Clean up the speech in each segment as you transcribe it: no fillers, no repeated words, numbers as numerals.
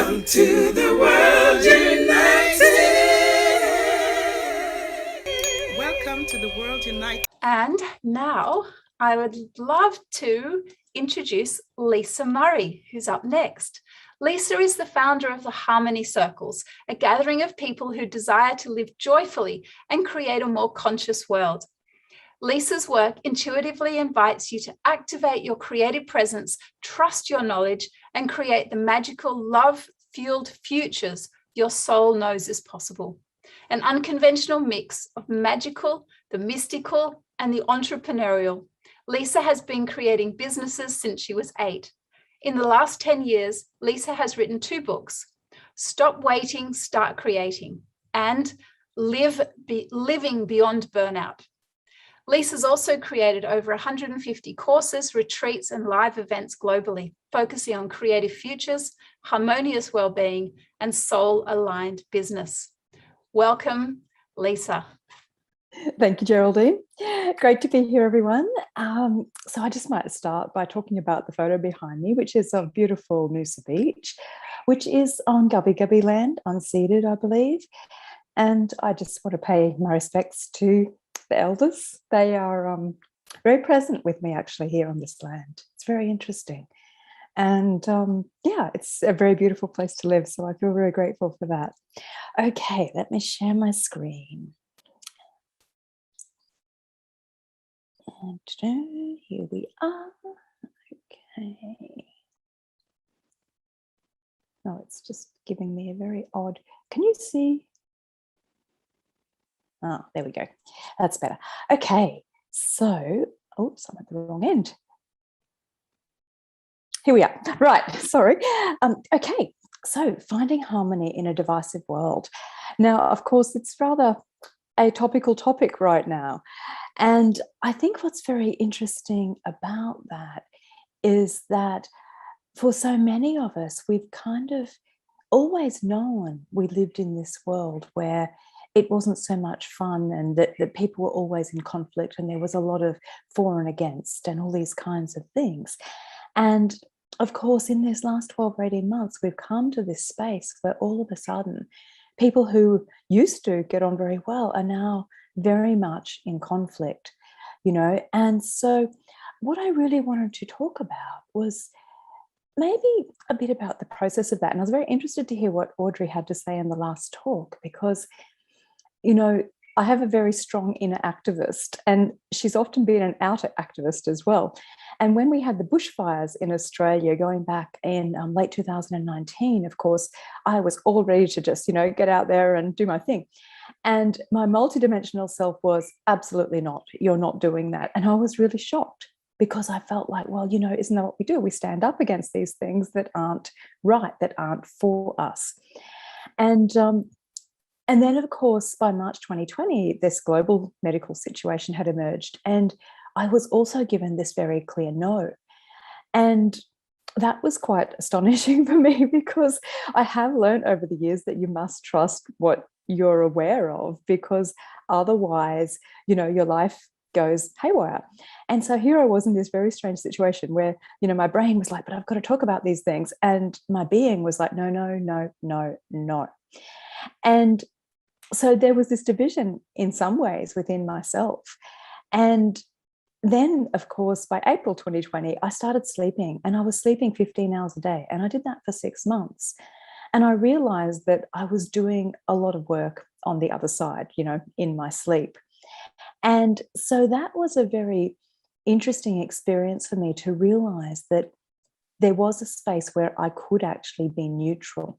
Welcome to the World United. Welcome to the World United. And now I would love to introduce Lisa Murray, who's up next. Lisa is the founder of the Harmony Circles, a gathering of people who desire to live joyfully and create a more conscious world. Lisa's work intuitively invites you to activate your creative presence, trust your knowledge, and create the magical, love-fueled futures your soul knows is possible. An unconventional mix of magical, the mystical, and the entrepreneurial. Lisa has been creating businesses since she was 8. In the last 10 years, Lisa has written 2 books, Stop Waiting, Start Creating, and Living Beyond Burnout. Lisa's also created over 150 courses, retreats, and live events globally, focusing on creative futures, harmonious well-being, and soul-aligned business. Welcome, Lisa. Thank you, Geraldine. Great to be here, everyone. So I just might start by talking about the photo behind me, which is of beautiful Noosa Beach, which is on Gubby Gubby land, unceded, I believe. And I just want to pay my respects to the elders. They are very present with me actually here on this land. It's very interesting. And yeah, it's a very beautiful place to live. So I feel very grateful for that. Okay, let me share my screen. And here we are. Okay. Oh, it's just giving me a very odd. Can you see? Oh, there we go. That's better. Okay, so, oops, I'm at the wrong end. Here we are. Right, sorry. Okay, so finding harmony in a divisive world. Now, of course, it's rather a topical topic right now. And I think what's very interesting about that is that for so many of us, we've kind of always known we lived in this world where it wasn't so much fun and that people were always in conflict and there was a lot of for and against and all these kinds of things. And of course, in this last 12 or 18 months, we've come to this space where all of a sudden people who used to get on very well are now very much in conflict, you know. And so what I really wanted to talk about was maybe a bit about the process of that. And I was very interested to hear what Audrey had to say in the last talk, because you know, I have a very strong inner activist and she's often been an outer activist as well. And when we had the bushfires in Australia going back in late 2019, of course, I was all ready to just, you know, get out there and do my thing. And my multidimensional self was absolutely not, you're not doing that. And I was really shocked because I felt like, well, you know, isn't that what we do? We stand up against these things that aren't right, that aren't for us. And then, of course, by March 2020, this global medical situation had emerged. And I was also given this very clear no. And that was quite astonishing for me because I have learned over the years that you must trust what you're aware of, because otherwise, you know, your life goes haywire. And so here I was in this very strange situation where, you know, my brain was like, but I've got to talk about these things. And my being was like, no, no, no, no, no. And so there was this division in some ways within myself. And then, of course, by April 2020, I started sleeping and I was sleeping 15 hours a day. And I did that for 6 months. And I realized that I was doing a lot of work on the other side, you know, in my sleep. And so that was a very interesting experience for me to realize that there was a space where I could actually be neutral.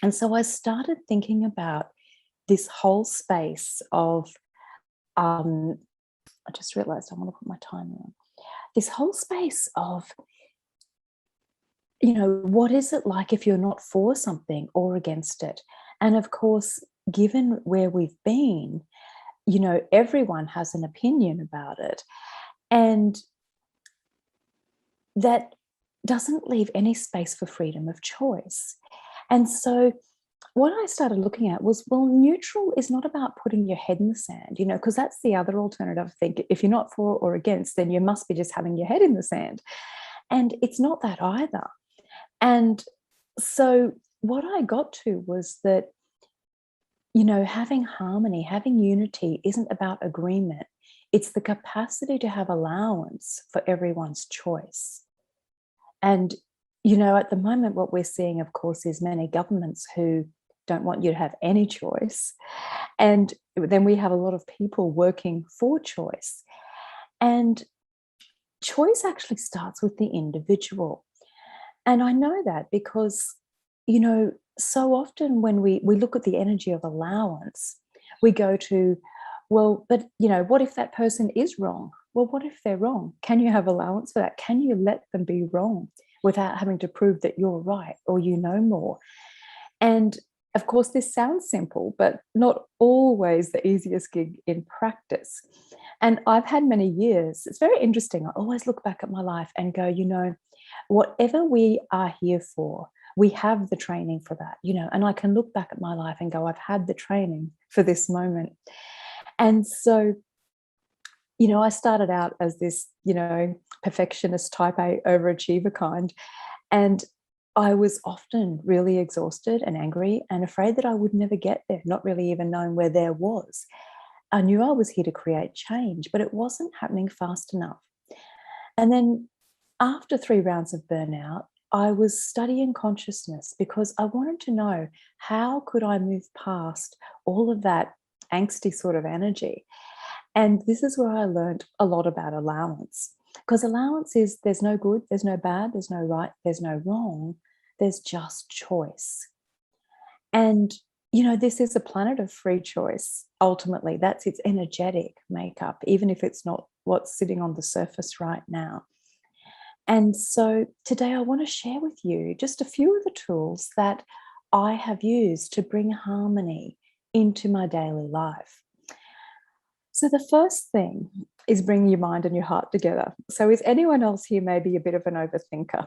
And so I started thinking about this whole space of, I just realized I want to put my timer on, this whole space of, you know, what is it like if you're not for something or against it? And of course, given where we've been, you know, everyone has an opinion about it. And that doesn't leave any space for freedom of choice. And so what I started looking at was, well, neutral is not about putting your head in the sand, you know, because that's the other alternative. I think if you're not for or against, then you must be just having your head in the sand. And it's not that either. And so what I got to was that, you know, having harmony, having unity isn't about agreement. It's the capacity to have allowance for everyone's choice. And, you know, at the moment, what we're seeing, of course, is many governments who don't want you to have any choice. And then we have a lot of people working for choice. And choice actually starts with the individual. And I know that because, you know, so often when we look at the energy of allowance, we go to, well, but, you know, what if that person is wrong? Well, what if they're wrong? Can you have allowance for that? Can you let them be wrong without having to prove that you're right or you know more? And of course, this sounds simple, but not always the easiest gig in practice. And I've had many years. It's very interesting. I always look back at my life and go, you know, whatever we are here for, we have the training for that, you know, and I can look back at my life and go, I've had the training for this moment. And so, you know, I started out as this, you know, perfectionist type A overachiever kind. And I was often really exhausted and angry and afraid that I would never get there, not really even knowing where there was. I knew I was here to create change, but it wasn't happening fast enough. And then after 3 rounds of burnout, I was studying consciousness because I wanted to know, how could I move past all of that angsty sort of energy? And this is where I learned a lot about allowance. Because allowance is, there's no good, there's no bad, there's no right, there's no wrong, there's just choice. And, you know, this is a planet of free choice. Ultimately, that's its energetic makeup, even if it's not what's sitting on the surface right now. And so today I want to share with you just a few of the tools that I have used to bring harmony into my daily life. So the first thing is bringing your mind and your heart together. So is anyone else here maybe a bit of an overthinker?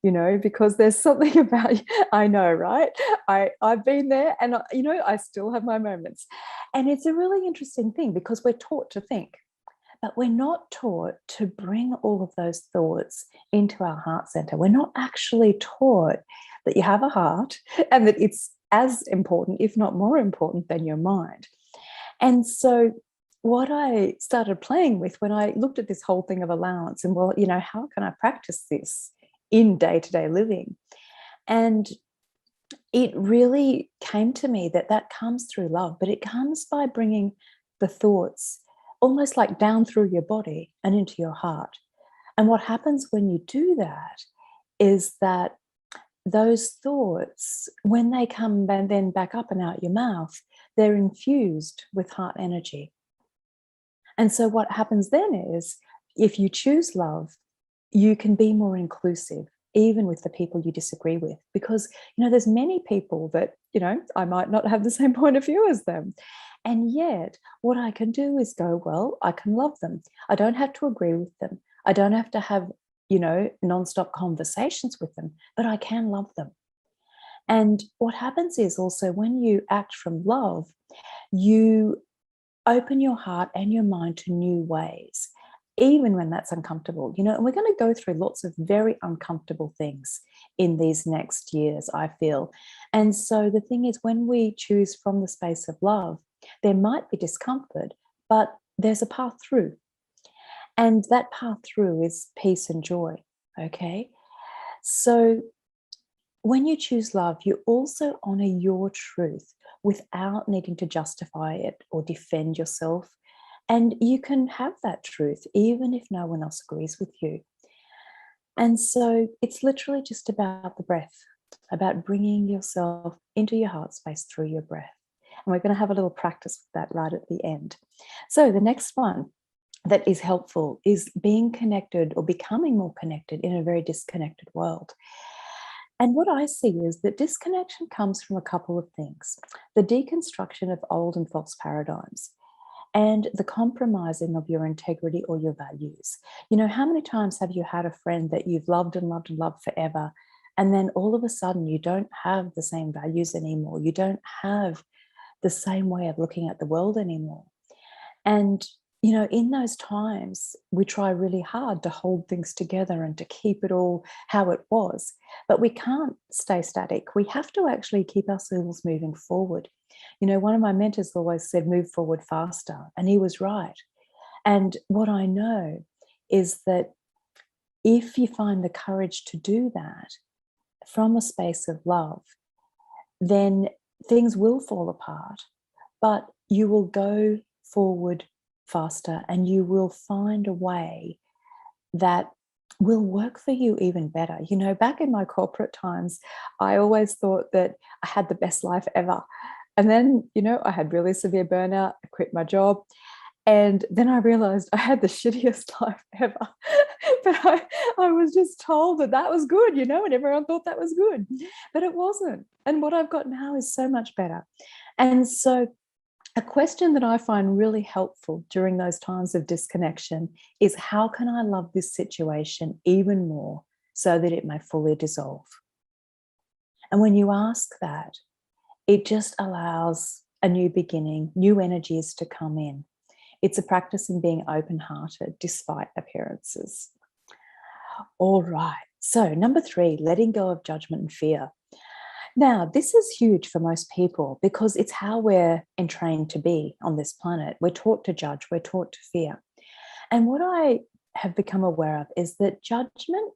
You know, because there's something about, I know, right? I've been there and, you know, I still have my moments. And it's a really interesting thing because we're taught to think, but we're not taught to bring all of those thoughts into our heart center. We're not actually taught that you have a heart and that it's as important, if not more important, than your mind. And so what I started playing with when I looked at this whole thing of allowance and, well, you know, how can I practice this in day-to-day living? And it really came to me that that comes through love, but it comes by bringing the thoughts almost like down through your body and into your heart. And what happens when you do that is that those thoughts, when they come and then back up and out your mouth, they're infused with heart energy. And so what happens then is, if you choose love, you can be more inclusive, even with the people you disagree with, because, you know, there's many people that, you know, I might not have the same point of view as them. And yet what I can do is go, well, I can love them. I don't have to agree with them. I don't have to have, you know, nonstop conversations with them, but I can love them. And what happens is also when you act from love, you open your heart and your mind to new ways, even when that's uncomfortable, you know, and we're going to go through lots of very uncomfortable things in these next years, I feel. And so the thing is, when we choose from the space of love, there might be discomfort, but there's a path through. And that path through is peace and joy, okay? So when you choose love, you also honor your truth without needing to justify it or defend yourself. And you can have that truth even if no one else agrees with you. And so it's literally just about the breath, about bringing yourself into your heart space through your breath. And we're going to have a little practice with that right at the end. So the next one that is helpful is being connected or becoming more connected in a very disconnected world. And what I see is that disconnection comes from a couple of things: the deconstruction of old and false paradigms, and the compromising of your integrity or your values. You know, how many times have you had a friend that you've loved and loved and loved forever, and then all of a sudden you don't have the same values anymore, you don't have the same way of looking at the world anymore? And in those times, we try really hard to hold things together and to keep it all how it was. But we can't stay static. We have to actually keep ourselves moving forward. One of my mentors always said, move forward faster. And he was right. And what I know is that if you find the courage to do that from a space of love, then things will fall apart, but you will go forward faster and you will find a way that will work for you even better. Back in my corporate times, I always thought that I had the best life ever. And then, I had really severe burnout, I quit my job. And then I realized I had the shittiest life ever. But I was just told that was good, and everyone thought that was good. But it wasn't. And what I've got now is so much better. And so a question that I find really helpful during those times of disconnection is, how can I love this situation even more so that it may fully dissolve? And when you ask that, it just allows a new beginning, new energies to come in. It's a practice in being open-hearted despite appearances. All right. So number 3, letting go of judgment and fear. Now, this is huge for most people because it's how we're entrained to be on this planet. We're taught to judge, we're taught to fear. And what I have become aware of is that judgment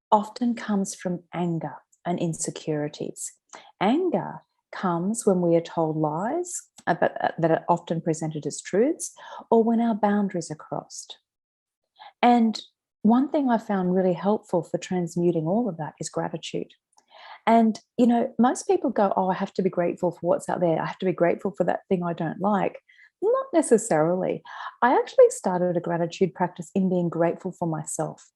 often comes from anger and insecurities. Anger comes when we are told lies that are often presented as truths, or when our boundaries are crossed. And one thing I found really helpful for transmuting all of that is gratitude. And, most people go, oh, I have to be grateful for what's out there. I have to be grateful for that thing I don't like. Not necessarily. I actually started a gratitude practice in being grateful for myself.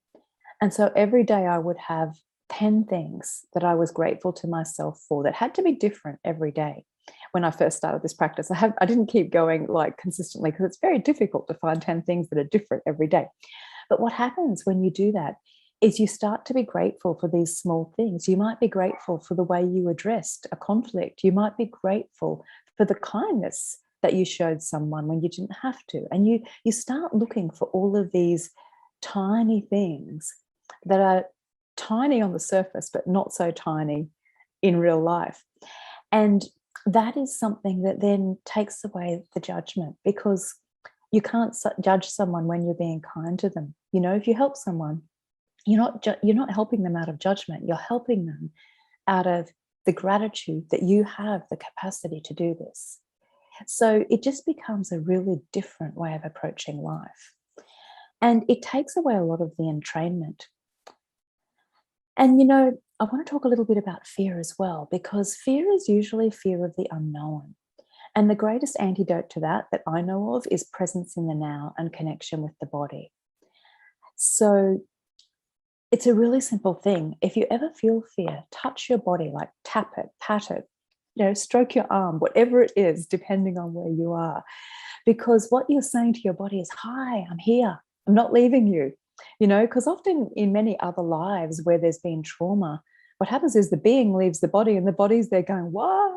And so every day I would have 10 things that I was grateful to myself for that had to be different every day. When I first started this practice, I didn't keep going consistently because it's very difficult to find 10 things that are different every day. But what happens when you do that is you start to be grateful for these small things. You might be grateful for the way you addressed a conflict. You might be grateful for the kindness that you showed someone when you didn't have to. And you start looking for all of these tiny things that are tiny on the surface, but not so tiny in real life. And that is something that then takes away the judgment, because you can't judge someone when you're being kind to them. If you help someone, you're not helping them out of judgment. You're helping them out of the gratitude that you have the capacity to do this. So it just becomes a really different way of approaching life. And it takes away a lot of the entrainment. And, I want to talk a little bit about fear as well, because fear is usually fear of the unknown. And the greatest antidote to that I know of is presence in the now and connection with the body. So it's a really simple thing. If you ever feel fear, touch your body, tap it, pat it, stroke your arm, whatever it is, depending on where you are. Because what you're saying to your body is, hi, I'm here. I'm not leaving you. Because often in many other lives where there's been trauma, what happens is the being leaves the body and the body's there going, what?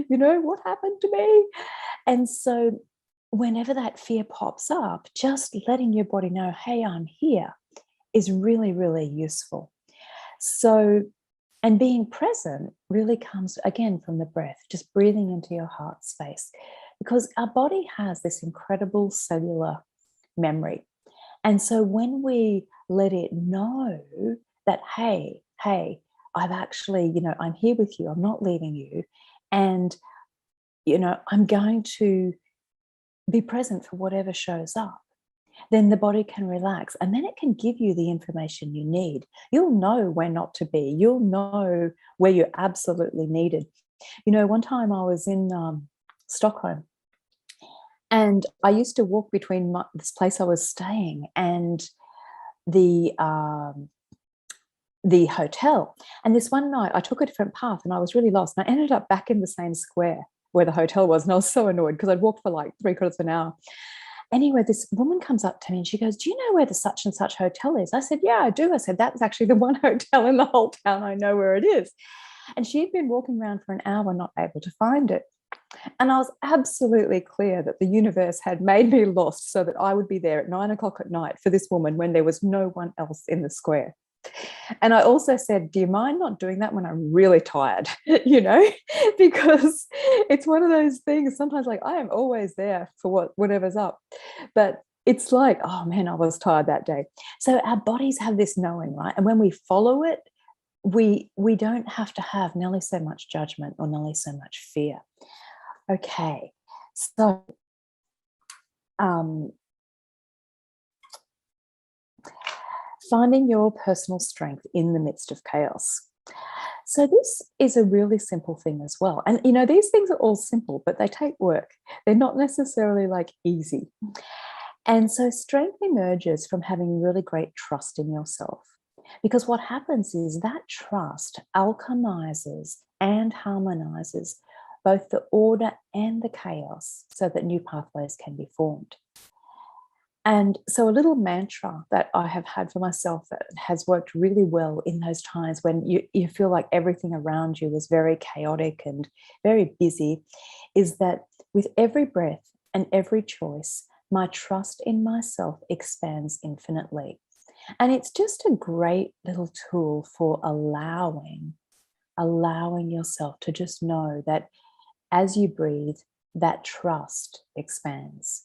What happened to me? And so whenever that fear pops up, just letting your body know, hey, I'm here, is really, really useful. So, and being present really comes again from the breath, just breathing into your heart space, because our body has this incredible cellular memory. And so when we let it know that, hey, I've actually, I'm here with you, I'm not leaving you, and, I'm going to be present for whatever shows up, then the body can relax, and then it can give you the information you need. You'll know where not to be. You'll know where you're absolutely needed. One time I was in Stockholm, and I used to walk between this place I was staying and the hotel. And this one night I took a different path and I was really lost. And I ended up back in the same square where the hotel was. And I was so annoyed because I'd walked for 3/4 of an hour. Anyway, this woman comes up to me and she goes, do you know where the such and such hotel is? I said, yeah, I do. I said, that's actually the one hotel in the whole town. I know where it is. And she'd been walking around for an hour, not able to find it. And I was absolutely clear that the universe had made me lost so that I would be there at 9 o'clock at night for this woman when there was no one else in the square. And I also said, do you mind not doing that when I'm really tired? You know, because it's one of those things. Sometimes, like, I am always there for whatever's up. But it's like, oh man, I was tired that day. So our bodies have this knowing, right? And when we follow it, we don't have to have nearly so much judgment or nearly so much fear. Okay, so finding your personal strength in the midst of chaos. So this is a really simple thing as well. And, you know, these things are all simple, but they take work. They're not necessarily like easy. And so strength emerges from having really great trust in yourself. Because what happens is that trust alchemizes and harmonizes both the order and the chaos so that new pathways can be formed. And so a little mantra that I have had for myself that has worked really well in those times when you feel like everything around you is very chaotic and very busy is that with every breath and every choice, my trust in myself expands infinitely. And it's just a great little tool for allowing yourself to just know that as you breathe, that trust expands.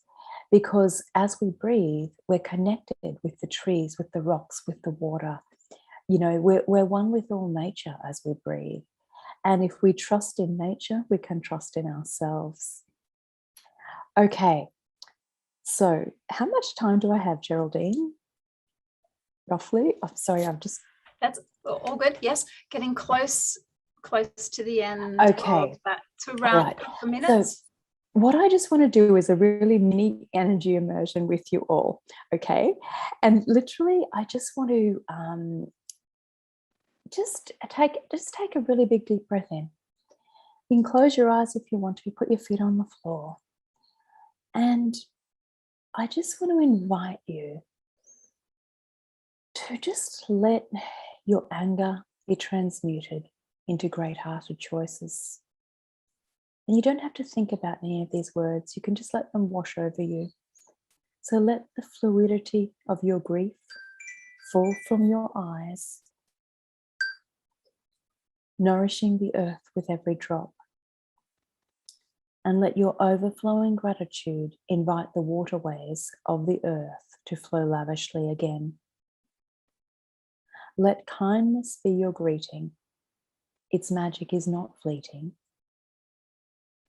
Because as we breathe, we're connected with the trees, with the rocks, with the water. You know, we're one with all nature as we breathe. And if we trust in nature, we can trust in ourselves. Okay, so how much time do I have, Geraldine? Roughly? I'm sorry, I'm just... That's all good. Yes, getting close to the end Okay. of that. So around Right. a couple of minutes. So what I just want to do is a really mini energy immersion with you all, okay? And literally, I just want to just take a really big deep breath in. You can close your eyes if you want to. Put your feet on the floor, and I just want to invite you to just let your anger be transmuted into great-hearted choices. And you don't have to think about any of these words. You can just let them wash over you. So let the fluidity of your grief fall from your eyes, nourishing the earth with every drop. And let your overflowing gratitude invite the waterways of the earth to flow lavishly again. Let kindness be your greeting. Its magic is not fleeting.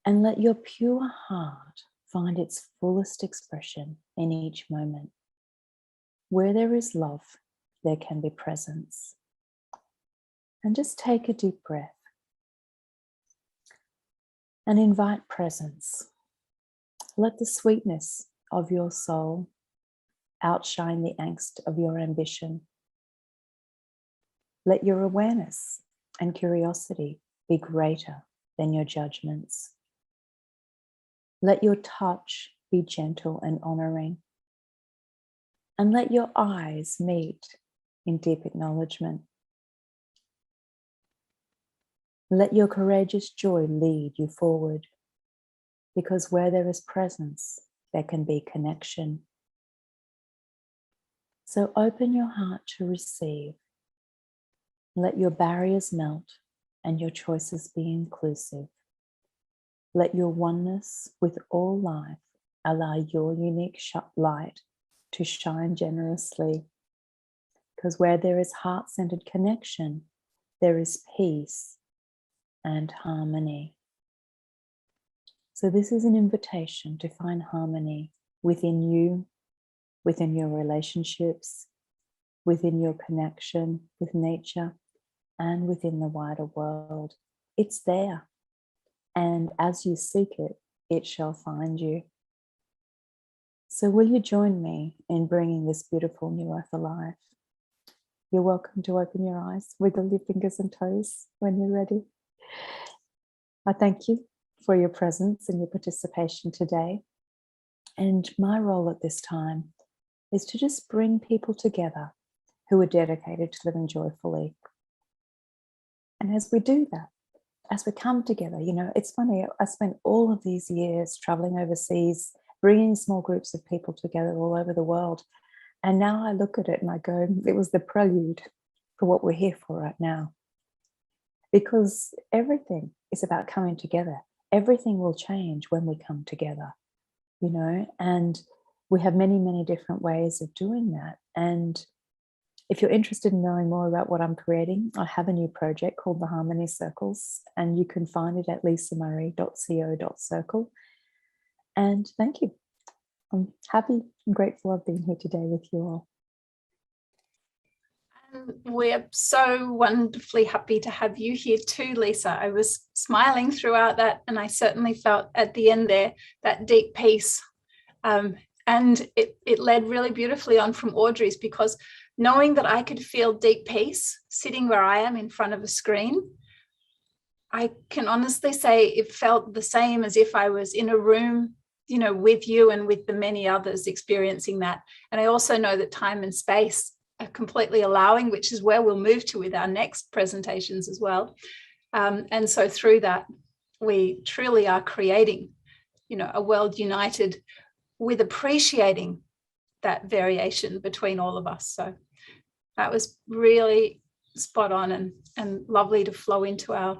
And let your pure heart find its fullest expression in each moment. Where there is love, there can be presence. And just take a deep breath and invite presence. Let the sweetness of your soul outshine the angst of your ambition. Let your awareness and curiosity be greater than your judgments. Let your touch be gentle and honoring. And let your eyes meet in deep acknowledgement. Let your courageous joy lead you forward, because where there is presence, there can be connection. So open your heart to receive. Let your barriers melt and your choices be inclusive. Let your oneness with all life allow your unique light to shine generously, because where there is heart-centered connection, there is peace and harmony. So this is an invitation to find harmony within you, within your relationships, within your connection with nature, and within the wider world. It's there. And as you seek it, it shall find you. So will you join me in bringing this beautiful new earth alive? You're welcome to open your eyes, wiggle your fingers and toes when you're ready. I thank you for your presence and your participation today. And my role at this time is to just bring people together who are dedicated to living joyfully. And as we do that, as we come together. You know, it's funny, I spent all of these years traveling overseas, bringing small groups of people together all over the world. And now I look at it and I go, it was the prelude for what we're here for right now. Because everything is about coming together. Everything will change when we come together, you know, and we have many, many different ways of doing that. And if you're interested in knowing more about what I'm creating, I have a new project called the Harmony Circles, and you can find it at lisamurray.co.circle. And thank you. I'm happy and grateful I've been here today with you all. We're so wonderfully happy to have you here too, Lisa. I was smiling throughout that, and I certainly felt at the end there that deep peace. And it led really beautifully on from Audrey's, because knowing that I could feel deep peace sitting where I am in front of a screen, I can honestly say it felt the same as if I was in a room, you know, with you and with the many others experiencing that. And I also know that time and space are completely allowing, which is where we'll move to with our next presentations as well. And so through that, we truly are creating, you know, a world united with appreciating that variation between all of us. So that was really spot on and lovely to flow into our